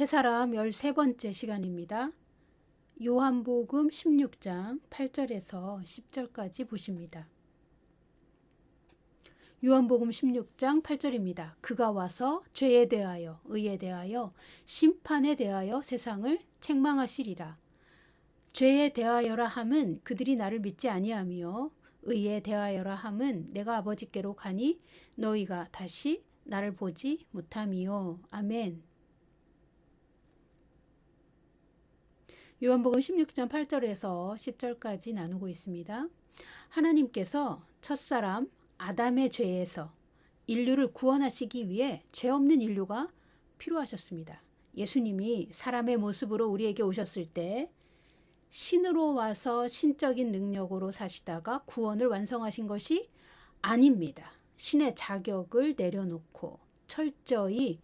사람 13번째 시간입니다. 요한복음 16장 8절에서 10절까지 보십니다. 요한복음 16장 8절입니다. 그가 와서 죄에 대하여 의에 대하여 심판에 대하여 세상을 책망하시리라. 죄에 대하여라 함은 그들이 나를 믿지 아니하며 의에 대하여라 함은 내가 아버지께로 가니 너희가 다시 나를 보지 못함이요. 아멘. 요한복음 16장 8절에서 10절까지 나누고 있습니다. 하나님께서 첫사람 아담의 죄에서 인류를 구원하시기 위해 죄 없는 인류가 필요하셨습니다. 예수님이 사람의 모습으로 우리에게 오셨을 때 신으로 와서 신적인 능력으로 사시다가 구원을 완성하신 것이 아닙니다. 신의 자격을 내려놓고 철저히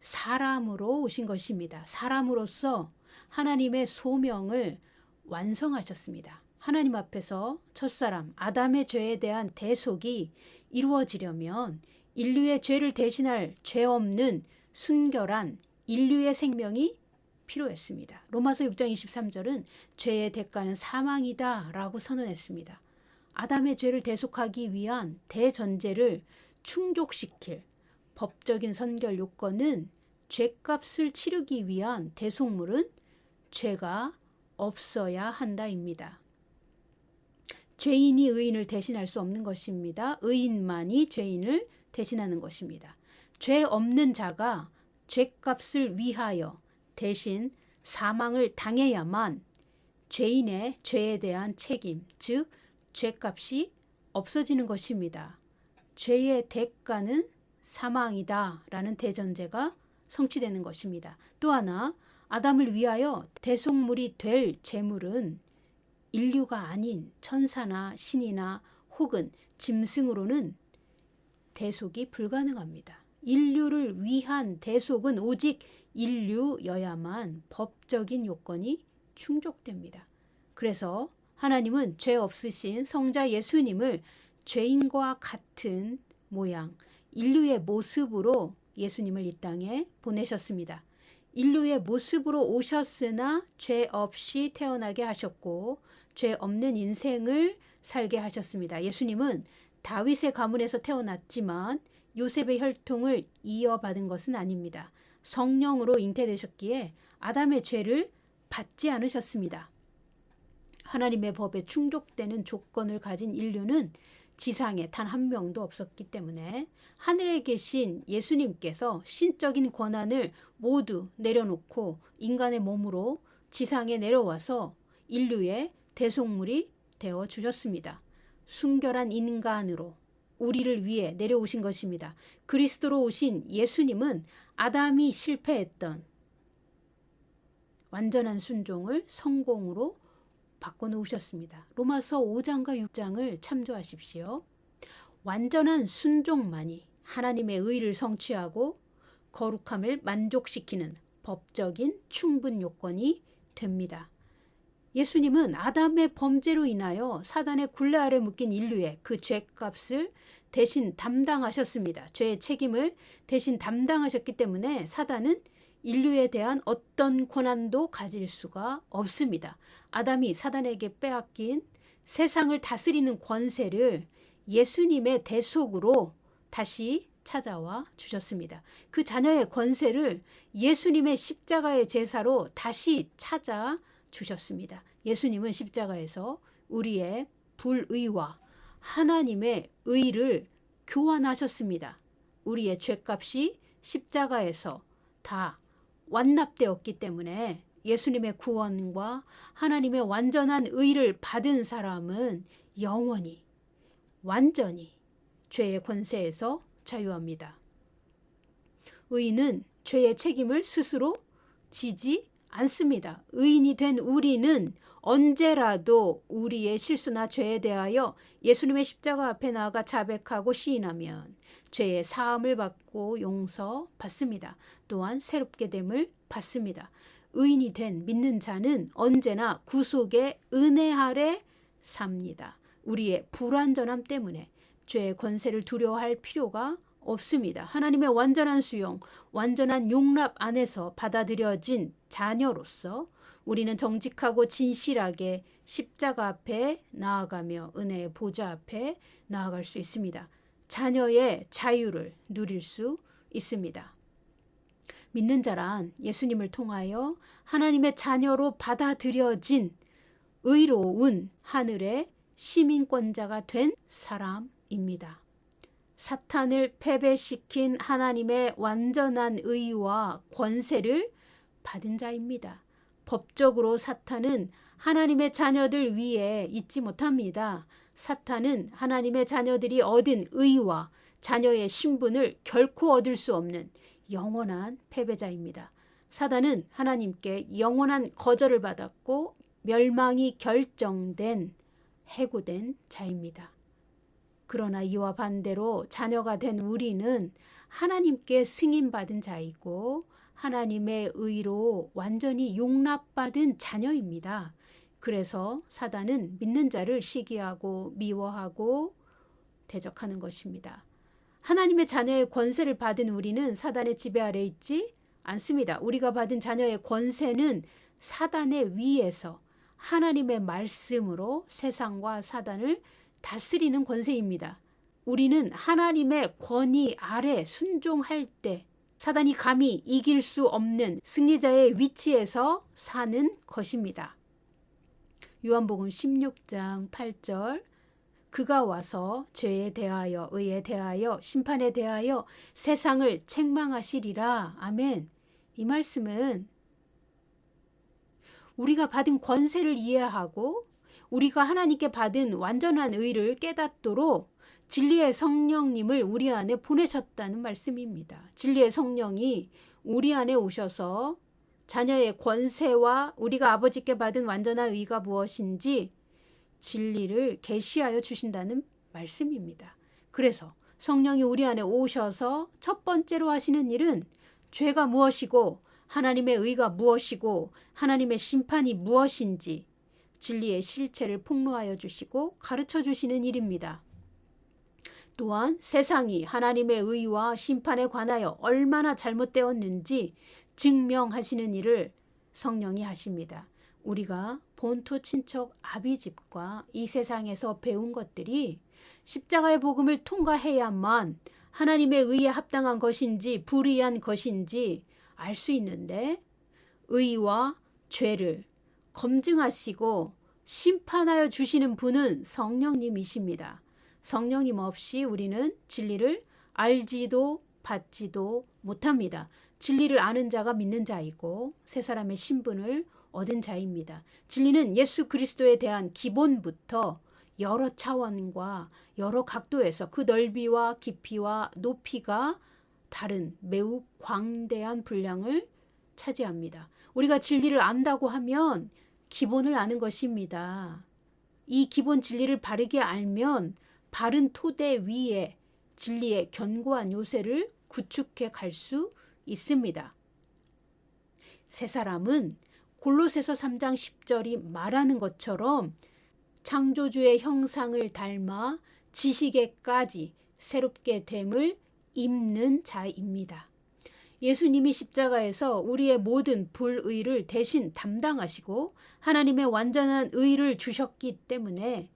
사람으로 오신 것입니다. 사람으로서 하나님의 소명을 완성하셨습니다. 하나님 앞에서 첫사람 아담의 죄에 대한 대속이 이루어지려면 인류의 죄를 대신할 죄 없는 순결한 인류의 생명이 필요했습니다. 로마서 6장 23절은 죄의 대가는 사망이다 라고 선언했습니다. 아담의 죄를 대속하기 위한 대전제를 충족시킬 법적인 선결 요건은 죄값을 치르기 위한 대속물은 죄가 없어야 한다입니다. 죄인이 의인을 대신할 수 없는 것입니다. 의인만이 죄인을 대신하는 것입니다. 죄 없는 자가 죄값을 위하여 대신 사망을 당해야만 죄인의 죄에 대한 책임, 즉 죄값이 없어지는 것입니다. 죄의 대가는 사망이다 라는 대전제가 성취되는 것입니다. 또 하나 아담을 위하여 대속물이 될 제물은 인류가 아닌 천사나 신이나 혹은 짐승으로는 대속이 불가능합니다. 인류를 위한 대속은 오직 인류여야만 법적인 요건이 충족됩니다. 그래서 하나님은 죄 없으신 성자 예수님을 죄인과 같은 모양, 인류의 모습으로 예수님을 이 땅에 보내셨습니다. 인류의 모습으로 오셨으나 죄 없이 태어나게 하셨고 죄 없는 인생을 살게 하셨습니다. 예수님은 다윗의 가문에서 태어났지만 요셉의 혈통을 이어받은 것은 아닙니다. 성령으로 잉태되셨기에 아담의 죄를 받지 않으셨습니다. 하나님의 법에 충족되는 조건을 가진 인류는 지상에 단 한 명도 없었기 때문에 하늘에 계신 예수님께서 신적인 권한을 모두 내려놓고 인간의 몸으로 지상에 내려와서 인류의 대속물이 되어 주셨습니다. 순결한 인간으로 우리를 위해 내려오신 것입니다. 그리스도로 오신 예수님은 아담이 실패했던 완전한 순종을 성공으로 바꿔놓으셨습니다. 로마서 5장과 6장을 참조하십시오. 완전한 순종만이 하나님의 의를 성취하고 거룩함을 만족시키는 법적인 충분 요건이 됩니다. 예수님은 아담의 범죄로 인하여 사단의 굴레 아래 묶인 인류의 그 죄값을 대신 담당하셨습니다. 죄의 책임을 대신 담당하셨기 때문에 사단은 인류에 대한 어떤 권한도 가질 수가 없습니다. 아담이 사단에게 빼앗긴 세상을 다스리는 권세를 예수님의 대속으로 다시 찾아와 주셨습니다. 그 자녀의 권세를 예수님의 십자가의 제사로 다시 찾아 주셨습니다. 예수님은 십자가에서 우리의 불의와 하나님의 의를 교환하셨습니다. 우리의 죄값이 십자가에서 다 완납되었기 때문에 예수님의 구원과 하나님의 완전한 의를 받은 사람은 영원히 완전히 죄의 권세에서 자유합니다. 의인은 죄의 책임을 스스로 지지 않습니다. 의인이 된 우리는 언제라도 우리의 실수나 죄에 대하여 예수님의 십자가 앞에 나아가 자백하고 시인하면 죄의 사함을 받고 용서받습니다. 또한 새롭게 됨을 받습니다. 의인이 된 믿는 자는 언제나 구속의 은혜 아래 삽니다. 우리의 불완전함 때문에 죄의 권세를 두려워할 필요가 없습니다. 하나님의 완전한 수용, 완전한 용납 안에서 받아들여진 자녀로서 우리는 정직하고 진실하게 십자가 앞에 나아가며 은혜의 보좌 앞에 나아갈 수 있습니다. 자녀의 자유를 누릴 수 있습니다. 믿는 자란 예수님을 통하여 하나님의 자녀로 받아들여진 의로운 하늘의 시민권자가 된 사람입니다. 사탄을 패배시킨 하나님의 완전한 의와 권세를 받은 자입니다. 법적으로 사탄은 하나님의 자녀들 위에 있지 못합니다. 사탄은 하나님의 자녀들이 얻은 의와 자녀의 신분을 결코 얻을 수 없는 영원한 패배자입니다. 사단은 하나님께 영원한 거절을 받았고 멸망이 결정된 해고된 자입니다. 그러나 이와 반대로 자녀가 된 우리는 하나님께 승인받은 자이고 하나님의 의로 완전히 용납받은 자녀입니다. 그래서 사단은 믿는 자를 시기하고 미워하고 대적하는 것입니다. 하나님의 자녀의 권세를 받은 우리는 사단의 지배 아래 있지 않습니다. 우리가 받은 자녀의 권세는 사단의 위에서 하나님의 말씀으로 세상과 사단을 다스리는 권세입니다. 우리는 하나님의 권위 아래 순종할 때 사단이 감히 이길 수 없는 승리자의 위치에서 사는 것입니다. 요한복음 16장 8절 그가 와서 죄에 대하여 의에 대하여 심판에 대하여 세상을 책망하시리라. 아멘. 이 말씀은 우리가 받은 권세를 이해하고 우리가 하나님께 받은 완전한 의를 깨닫도록 진리의 성령님을 우리 안에 보내셨다는 말씀입니다. 진리의 성령이 우리 안에 오셔서 자녀의 권세와 우리가 아버지께 받은 완전한 의가 무엇인지 진리를 계시하여 주신다는 말씀입니다. 그래서 성령이 우리 안에 오셔서 첫 번째로 하시는 일은 죄가 무엇이고 하나님의 의가 무엇이고 하나님의 심판이 무엇인지 진리의 실체를 폭로하여 주시고 가르쳐 주시는 일입니다. 또한 세상이 하나님의 의와 심판에 관하여 얼마나 잘못되었는지 증명하시는 일을 성령이 하십니다. 우리가 본토 친척 아비집과 이 세상에서 배운 것들이 십자가의 복음을 통과해야만 하나님의 의에 합당한 것인지 불의한 것인지 알 수 있는데 의와 죄를 검증하시고 심판하여 주시는 분은 성령님이십니다. 성령님 없이 우리는 진리를 알지도 받지도 못합니다. 진리를 아는 자가 믿는 자이고 새 사람의 신분을 얻은 자입니다. 진리는 예수 그리스도에 대한 기본부터 여러 차원과 여러 각도에서 그 넓이와 깊이와 높이가 다른 매우 광대한 분량을 차지합니다. 우리가 진리를 안다고 하면 기본을 아는 것입니다. 이 기본 진리를 바르게 알면 바른 토대 위에 진리의 견고한 요새를 구축해 갈 수 있습니다. 새 사람은 골로새서 3장 10절이 말하는 것처럼 창조주의 형상을 닮아 지식에까지 새롭게 됨을 입는 자입니다. 예수님이 십자가에서 우리의 모든 불의를 대신 담당하시고 하나님의 완전한 의를 주셨기 때문에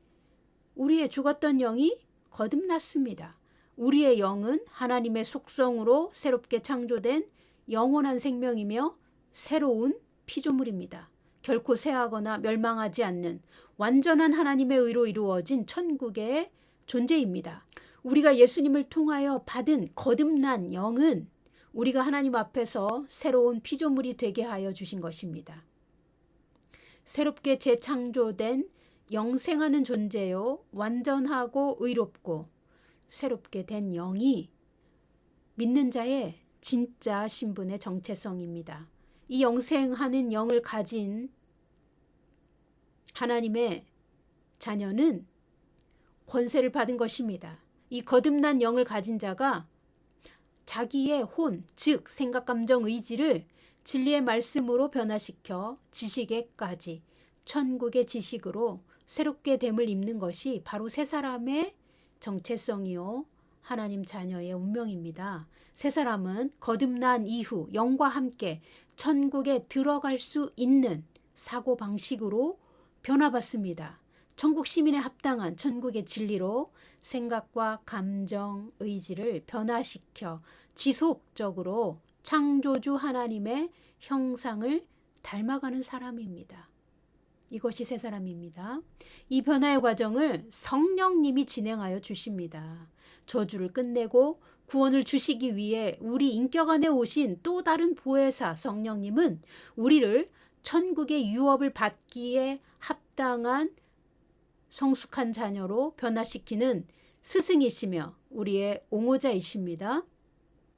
우리의 죽었던 영이 거듭났습니다. 우리의 영은 하나님의 속성으로 새롭게 창조된 영원한 생명이며 새로운 피조물입니다. 결코 쇠하거나 멸망하지 않는 완전한 하나님의 의로 이루어진 천국의 존재입니다. 우리가 예수님을 통하여 받은 거듭난 영은 우리가 하나님 앞에서 새로운 피조물이 되게 하여 주신 것입니다. 새롭게 재창조된 영생하는 존재요, 완전하고 의롭고 새롭게 된 영이 믿는 자의 진짜 신분의 정체성입니다. 이 영생하는 영을 가진 하나님의 자녀는 권세를 받은 것입니다. 이 거듭난 영을 가진 자가 자기의 혼, 즉 생각, 감정, 의지를 진리의 말씀으로 변화시켜 지식에까지 천국의 지식으로 새롭게 됨을 입는 것이 바로 새 사람의 정체성이요 하나님 자녀의 운명입니다. 세 사람은 거듭난 이후 영과 함께 천국에 들어갈 수 있는 사고방식으로 변화받습니다. 천국 시민에 합당한 천국의 진리로 생각과 감정, 의지를 변화시켜 지속적으로 창조주 하나님의 형상을 닮아가는 사람입니다. 이것이 세 사람입니다. 이 변화의 과정을 성령님이 진행하여 주십니다. 저주를 끝내고 구원을 주시기 위해 우리 인격 안에 오신 또 다른 보혜사 성령님은 우리를 천국의 유업을 받기에 합당한 성숙한 자녀로 변화시키는 스승이시며 우리의 옹호자이십니다.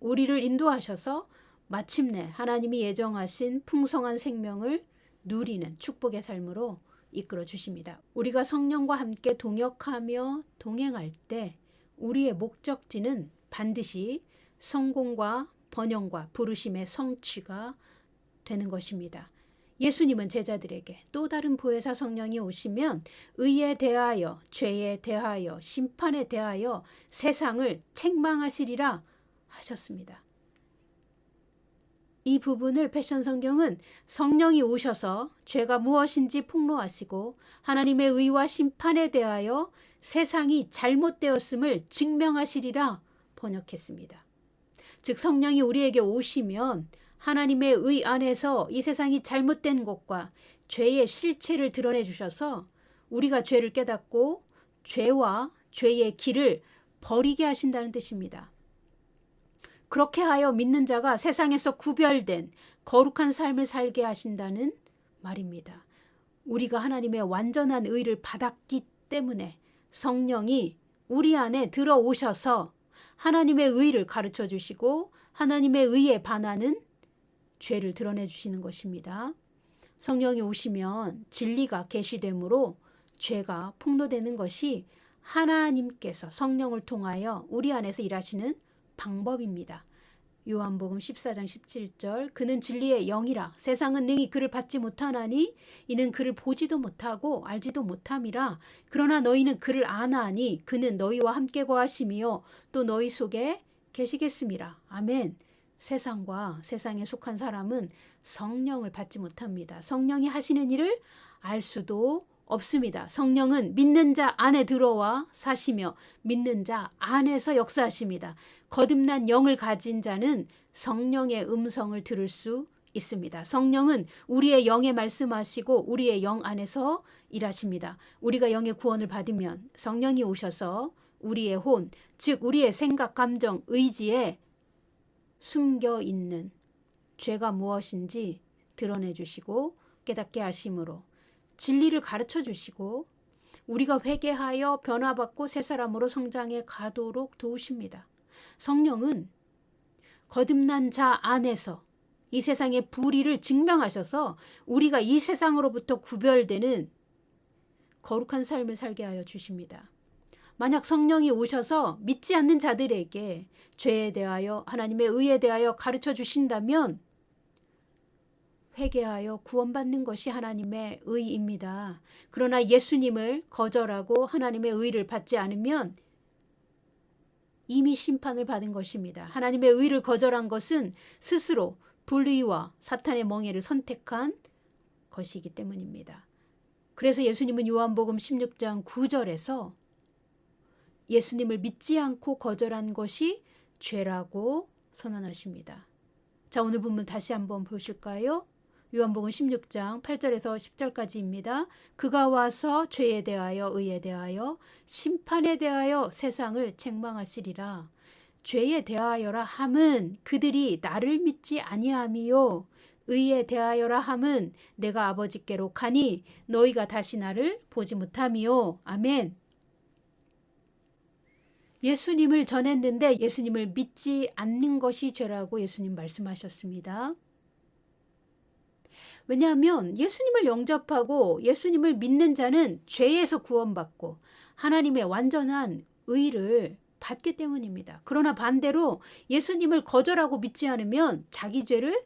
우리를 인도하셔서 마침내 하나님이 예정하신 풍성한 생명을 누리는 축복의 삶으로 이끌어 주십니다. 우리가 성령과 함께 동역하며 동행할 때 우리의 목적지는 반드시 성공과 번영과 부르심의 성취가 되는 것입니다. 예수님은 제자들에게 또 다른 보혜사 성령이 오시면 의에 대하여, 죄에 대하여, 심판에 대하여 세상을 책망하시리라 하셨습니다. 이 부분을 패션 성경은 성령이 오셔서 죄가 무엇인지 폭로하시고 하나님의 의와 심판에 대하여 세상이 잘못되었음을 증명하시리라 번역했습니다. 즉 성령이 우리에게 오시면 하나님의 의 안에서 이 세상이 잘못된 것과 죄의 실체를 드러내 주셔서 우리가 죄를 깨닫고 죄와 죄의 길을 버리게 하신다는 뜻입니다. 그렇게 하여 믿는 자가 세상에서 구별된 거룩한 삶을 살게 하신다는 말입니다. 우리가 하나님의 완전한 의를 받았기 때문에 성령이 우리 안에 들어오셔서 하나님의 의를 가르쳐 주시고 하나님의 의에 반하는 죄를 드러내 주시는 것입니다. 성령이 오시면 진리가 계시되므로 죄가 폭로되는 것이 하나님께서 성령을 통하여 우리 안에서 일하시는 방법입니다. 요한복음 14장 17절 그는 진리의 영이라 세상은 능히 그를 받지 못하나니 이는 그를 보지도 못하고 알지도 못함이라 그러나 너희는 그를 아나니 그는 너희와 함께 거하심이요 또 너희 속에 계시겠음이라. 아멘. 세상과 세상에 속한 사람은 성령을 받지 못합니다. 성령이 하시는 일을 알 수도 없습니다. 성령은 믿는 자 안에 들어와 사시며 믿는 자 안에서 역사하십니다. 거듭난 영을 가진 자는 성령의 음성을 들을 수 있습니다. 성령은 우리의 영에 말씀하시고 우리의 영 안에서 일하십니다. 우리가 영의 구원을 받으면 성령이 오셔서 우리의 혼, 즉 우리의 생각, 감정, 의지에 숨겨 있는 죄가 무엇인지 드러내 주시고 깨닫게 하심으로 진리를 가르쳐 주시고 우리가 회개하여 변화받고 새 사람으로 성장해 가도록 도우십니다. 성령은 거듭난 자 안에서 이 세상의 불의를 증명하셔서 우리가 이 세상으로부터 구별되는 거룩한 삶을 살게 하여 주십니다. 만약 성령이 오셔서 믿지 않는 자들에게 죄에 대하여 하나님의 의에 대하여 가르쳐 주신다면 회개하여 구원받는 것이 하나님의 의입니다. 그러나 예수님을 거절하고 하나님의 의를 받지 않으면 이미 심판을 받은 것입니다. 하나님의 의를 거절한 것은 스스로 불의와 사탄의 멍에를 선택한 것이기 때문입니다. 그래서 예수님은 요한복음 16장 9절에서 예수님을 믿지 않고 거절한 것이 죄라고 선언하십니다. 자, 오늘 본문 다시 한번 보실까요? 요한복음 16장 8절에서 10절까지입니다. 그가 와서 죄에 대하여 의에 대하여 심판에 대하여 세상을 책망하시리라. 죄에 대하여라 함은 그들이 나를 믿지 아니함이요 의에 대하여라 함은 내가 아버지께로 가니 너희가 다시 나를 보지 못함이요. 아멘. 예수님을 전했는데 예수님을 믿지 않는 것이 죄라고 예수님 말씀하셨습니다. 왜냐하면 예수님을 영접하고 예수님을 믿는 자는 죄에서 구원받고 하나님의 완전한 의를 받기 때문입니다. 그러나 반대로 예수님을 거절하고 믿지 않으면 자기 죄를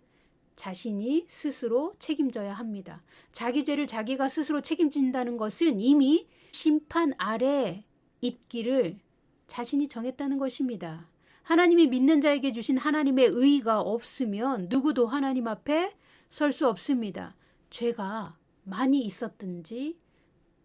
자신이 스스로 책임져야 합니다. 자기 죄를 자기가 스스로 책임진다는 것은 이미 심판 아래 있기를 자신이 정했다는 것입니다. 하나님이 믿는 자에게 주신 하나님의 의가 없으면 누구도 하나님 앞에 설 수 없습니다. 죄가 많이 있었든지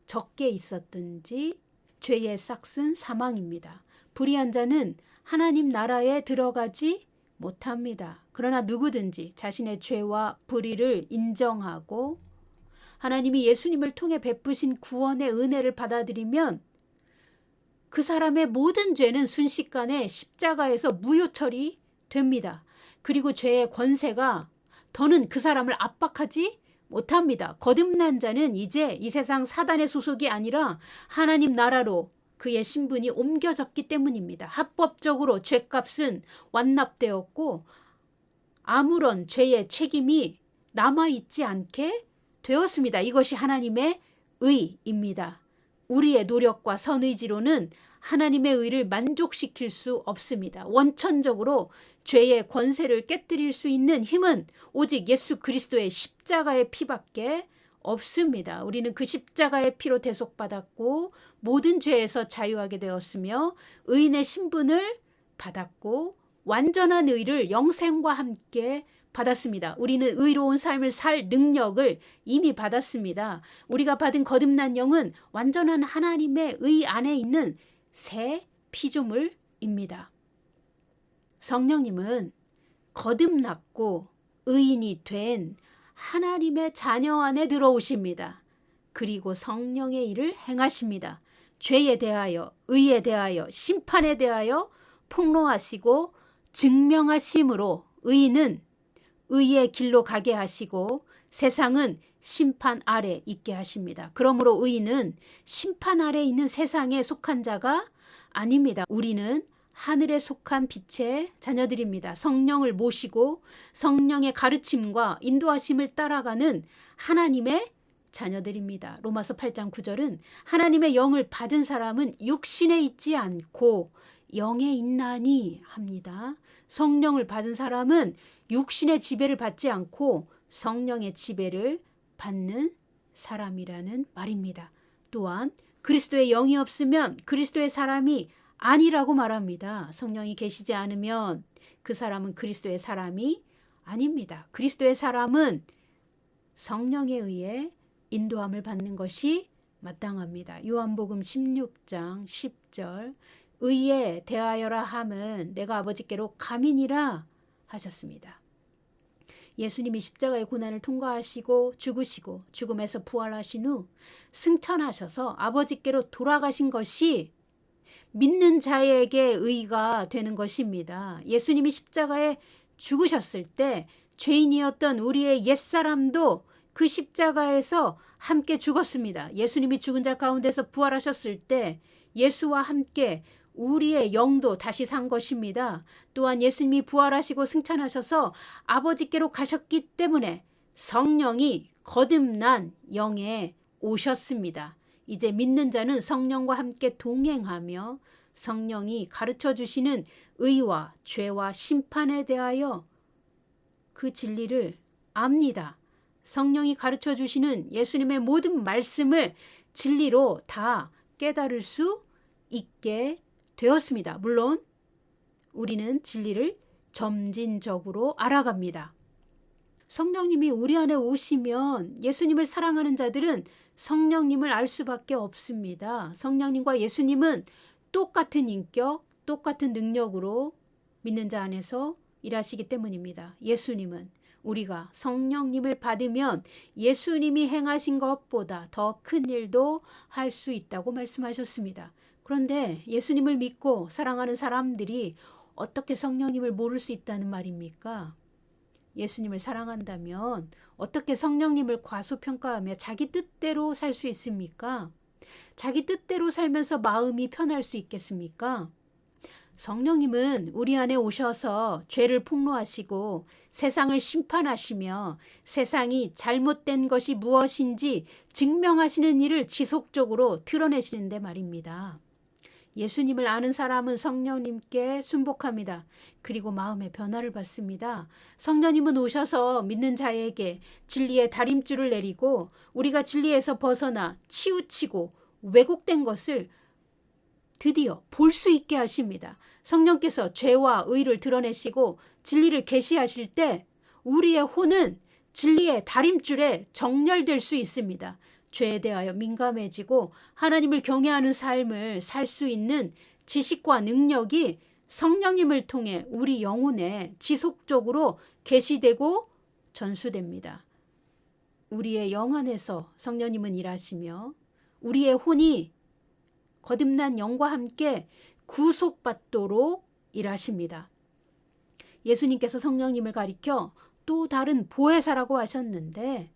적게 있었든지 죄의 싹은 사망입니다. 불의한 자는 하나님 나라에 들어가지 못합니다. 그러나 누구든지 자신의 죄와 불의를 인정하고 하나님이 예수님을 통해 베푸신 구원의 은혜를 받아들이면 그 사람의 모든 죄는 순식간에 십자가에서 무효 처리됩니다. 그리고 죄의 권세가 더는 그 사람을 압박하지 못합니다. 거듭난 자는 이제 이 세상 사단의 소속이 아니라 하나님 나라로 그의 신분이 옮겨졌기 때문입니다. 합법적으로 죄값은 완납되었고 아무런 죄의 책임이 남아있지 않게 되었습니다. 이것이 하나님의 의입니다. 우리의 노력과 선의지로는 하나님의 의를 만족시킬 수 없습니다. 원천적으로 죄의 권세를 깨뜨릴 수 있는 힘은 오직 예수 그리스도의 십자가의 피밖에 없습니다. 우리는 그 십자가의 피로 대속받았고 모든 죄에서 자유하게 되었으며 의인의 신분을 받았고 완전한 의를 영생과 함께 받았습니다. 우리는 의로운 삶을 살 능력을 이미 받았습니다. 우리가 받은 거듭난 영은 완전한 하나님의 의 안에 있는 새 피조물입니다. 성령님은 거듭났고 의인이 된 하나님의 자녀 안에 들어오십니다. 그리고 성령의 일을 행하십니다. 죄에 대하여, 의에 대하여, 심판에 대하여 폭로하시고 증명하심으로 의인은 의의 길로 가게 하시고 세상은 심판 아래 있게 하십니다. 그러므로 의인은 심판 아래 있는 세상에 속한 자가 아닙니다. 우리는 하늘에 속한 빛의 자녀들입니다. 성령을 모시고 성령의 가르침과 인도하심을 따라가는 하나님의 자녀들입니다. 로마서 8장 9절은 하나님의 영을 받은 사람은 육신에 있지 않고 영에 있나니 합니다. 성령을 받은 사람은 육신의 지배를 받지 않고 성령의 지배를 받는 사람이라는 말입니다. 또한 그리스도의 영이 없으면 그리스도의 사람이 아니라고 말합니다. 성령이 계시지 않으면 그 사람은 그리스도의 사람이 아닙니다. 그리스도의 사람은 성령에 의해 인도함을 받는 것이 마땅합니다. 요한복음 16장 10절 의에 대하여라 함은 내가 아버지께로 감이니라 하셨습니다. 예수님이 십자가의 고난을 통과하시고 죽으시고 죽음에서 부활하신 후 승천하셔서 아버지께로 돌아가신 것이 믿는 자에게 의가 되는 것입니다. 예수님이 십자가에 죽으셨을 때 죄인이었던 우리의 옛사람도 그 십자가에서 함께 죽었습니다. 예수님이 죽은 자 가운데서 부활하셨을 때 예수와 함께 우리의 영도 다시 산 것입니다. 또한 예수님이 부활하시고 승천하셔서 아버지께로 가셨기 때문에 성령이 거듭난 영에 오셨습니다. 이제 믿는 자는 성령과 함께 동행하며 성령이 가르쳐 주시는 의와 죄와 심판에 대하여 그 진리를 압니다. 성령이 가르쳐 주시는 예수님의 모든 말씀을 진리로 다 깨달을 수 있게 되었습니다. 물론 우리는 진리를 점진적으로 알아갑니다. 성령님이 우리 안에 오시면 예수님을 사랑하는 자들은 성령님을 알 수밖에 없습니다. 성령님과 예수님은 똑같은 인격, 똑같은 능력으로 믿는 자 안에서 일하시기 때문입니다. 예수님은 우리가 성령님을 받으면 예수님이 행하신 것보다 더 큰 일도 할 수 있다고 말씀하셨습니다. 그런데 예수님을 믿고 사랑하는 사람들이 어떻게 성령님을 모를 수 있다는 말입니까? 예수님을 사랑한다면 어떻게 성령님을 과소평가하며 자기 뜻대로 살 수 있습니까? 자기 뜻대로 살면서 마음이 편할 수 있겠습니까? 성령님은 우리 안에 오셔서 죄를 폭로하시고 세상을 심판하시며 세상이 잘못된 것이 무엇인지 증명하시는 일을 지속적으로 드러내시는데 말입니다. 예수님을 아는 사람은 성령님께 순복합니다. 그리고 마음의 변화를 받습니다. 성령님은 오셔서 믿는 자에게 진리의 다림줄을 내리고 우리가 진리에서 벗어나 치우치고 왜곡된 것을 드디어 볼 수 있게 하십니다. 성령께서 죄와 의를 드러내시고 진리를 계시하실 때 우리의 혼은 진리의 다림줄에 정렬될 수 있습니다. 죄에 대하여 민감해지고 하나님을 경외하는 삶을 살 수 있는 지식과 능력이 성령님을 통해 우리 영혼에 지속적으로 계시되고 전수됩니다. 우리의 영 안에서 성령님은 일하시며 우리의 혼이 거듭난 영과 함께 구속받도록 일하십니다. 예수님께서 성령님을 가리켜 또 다른 보혜사라고 하셨는데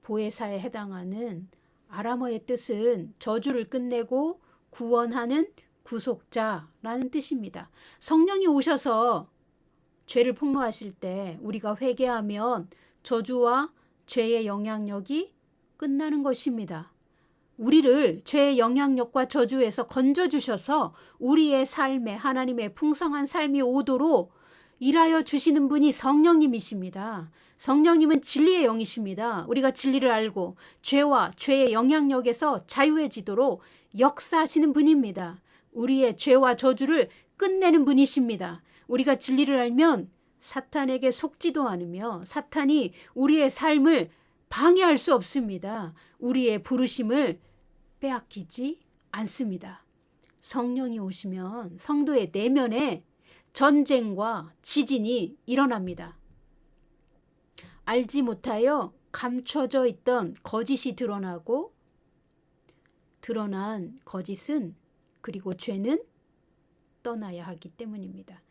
보혜사에 해당하는 아람어의 뜻은 저주를 끝내고 구원하는 구속자라는 뜻입니다. 성령이 오셔서 죄를 폭로하실 때 우리가 회개하면 저주와 죄의 영향력이 끝나는 것입니다. 우리를 죄의 영향력과 저주에서 건져주셔서 우리의 삶에 하나님의 풍성한 삶이 오도록 일하여 주시는 분이 성령님이십니다. 성령님은 진리의 영이십니다. 우리가 진리를 알고 죄와 죄의 영향력에서 자유해지도록 역사하시는 분입니다. 우리의 죄와 저주를 끝내는 분이십니다. 우리가 진리를 알면 사탄에게 속지도 않으며 사탄이 우리의 삶을 방해할 수 없습니다. 우리의 부르심을 빼앗기지 않습니다. 성령이 오시면 성도의 내면에 전쟁과 지진이 일어납니다. 알지 못하여 감춰져 있던 거짓이 드러나고 드러난 거짓은 그리고 죄는 떠나야 하기 때문입니다.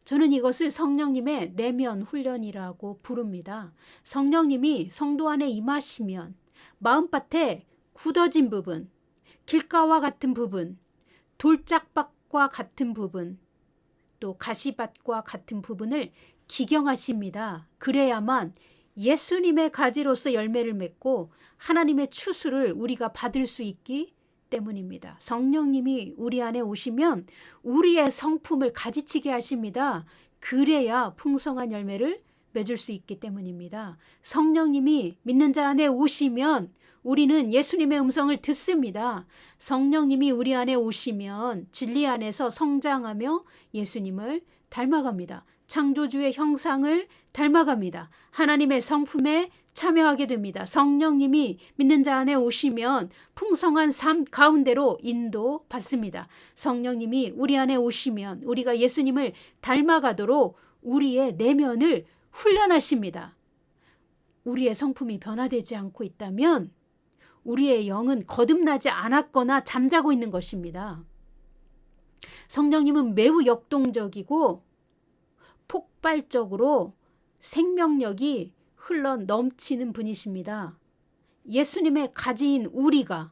저는 이것을 성령님의 내면 훈련이라고 부릅니다. 성령님이 성도 안에 임하시면 마음밭에 굳어진 부분, 길가와 같은 부분, 돌짝밭과 같은 부분, 또 가시밭과 같은 부분을 기경하십니다. 그래야만 예수님의 가지로서 열매를 맺고 하나님의 추수를 우리가 받을 수 있기 때문입니다. 성령님이 우리 안에 오시면 우리의 성품을 가지치게 하십니다. 그래야 풍성한 열매를 맺을 수 있기 때문입니다. 성령님이 믿는 자 안에 오시면 우리는 예수님의 음성을 듣습니다. 성령님이 우리 안에 오시면 진리 안에서 성장하며 예수님을 닮아갑니다. 창조주의 형상을 닮아갑니다. 하나님의 성품에 참여하게 됩니다. 성령님이 믿는 자 안에 오시면 풍성한 삶 가운데로 인도받습니다. 성령님이 우리 안에 오시면 우리가 예수님을 닮아가도록 우리의 내면을 훈련하십니다. 우리의 성품이 변화되지 않고 있다면 우리의 영은 거듭나지 않았거나 잠자고 있는 것입니다. 성령님은 매우 역동적이고 폭발적으로 생명력이 흘러 넘치는 분이십니다. 예수님의 가지인 우리가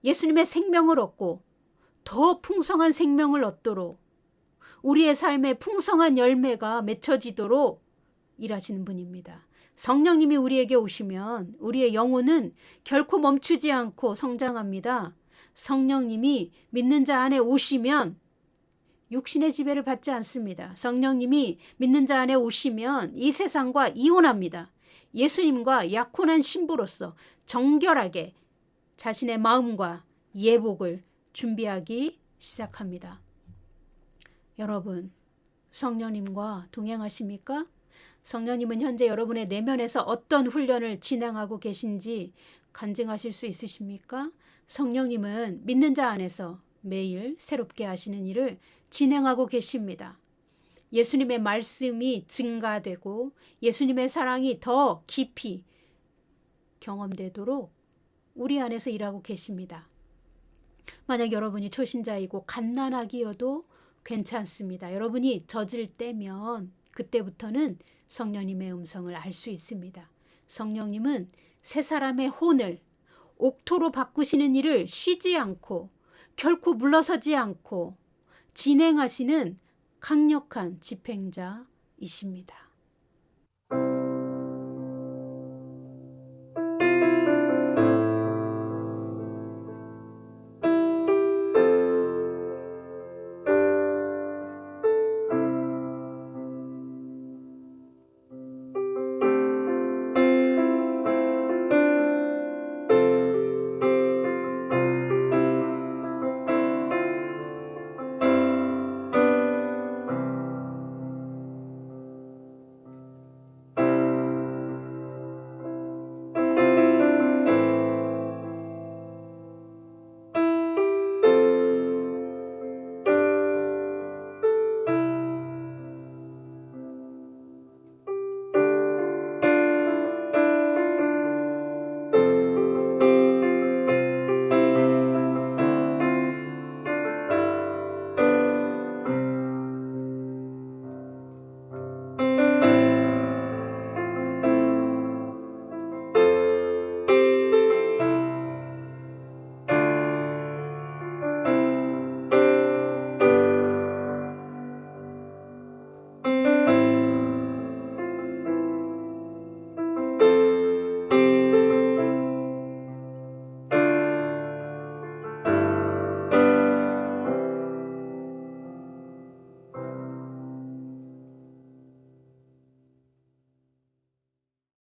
예수님의 생명을 얻고 더 풍성한 생명을 얻도록 우리의 삶에 풍성한 열매가 맺혀지도록 일하시는 분입니다. 성령님이 우리에게 오시면 우리의 영혼은 결코 멈추지 않고 성장합니다. 성령님이 믿는 자 안에 오시면 육신의 지배를 받지 않습니다. 성령님이 믿는 자 안에 오시면 이 세상과 이혼합니다. 예수님과 약혼한 신부로서 정결하게 자신의 마음과 예복을 준비하기 시작합니다. 여러분, 성령님과 동행하십니까? 성령님은 현재 여러분의 내면에서 어떤 훈련을 진행하고 계신지 간증하실 수 있으십니까? 성령님은 믿는 자 안에서 매일 새롭게 하시는 일을 진행하고 계십니다. 예수님의 말씀이 증가되고 예수님의 사랑이 더 깊이 경험되도록 우리 안에서 일하고 계십니다. 만약 여러분이 초신자이고 갓난아기여도 괜찮습니다. 여러분이 젖을 떼면 그때부터는 성령님의 음성을 알 수 있습니다. 성령님은 새 사람의 혼을 옥토로 바꾸시는 일을 쉬지 않고 결코 물러서지 않고 진행하시는 강력한 집행자이십니다.